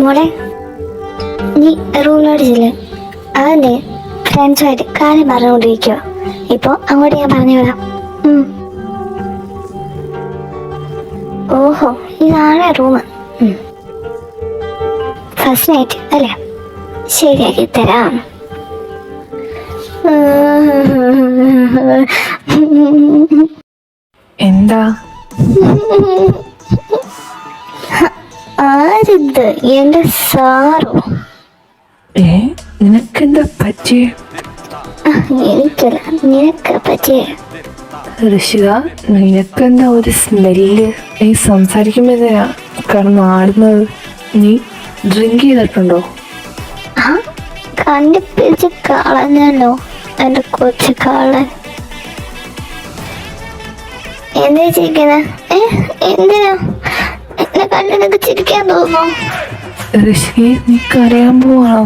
മോളെ, നീ റൂമിലോട്ട് ചെല്ല്. അവൻ്റെ ഫ്രണ്ട്സുമായിട്ട് കാര്യം പറഞ്ഞുകൊണ്ടിരിക്കുക. ഇപ്പോൾ അങ്ങോട്ട് ഞാൻ പറഞ്ഞു വിടാം. ഓഹോ, ഇതാണ് റൂം. ഫസ്റ്റ് നൈറ്റ് അല്ലേ? ശരിയാക്കി തരാം. എന്താ ആരിത്? എന്റെ സാറോ? നിനക്കെന്താ പറ്റിയേ? എനിക്കല്ല, നിനക്ക് പറ്റിയേ. ഋഷിക, നിനക്കെന്താ ഒരു സ്മെല്ല്? നീ സംസാരിക്കുമ്പോഴാ കിടന്നാടുന്നത്. നീ ഡ്രിങ്ക് ചെയ്തിട്ടുണ്ടോ? കണ്ടിപ്പിടിച്ച് കളഞ്ഞല്ലോ എന്റെ കൊച്ചു കാളൻ. എന്താ ചിരിക്കുന്നത്? എന്തിനാ എന്നെ കണ്ട് നിനക്ക് ചിരിക്കാൻ തോന്നുന്നു? ഋഷി, നീ കരയാൻ പോവാണോ?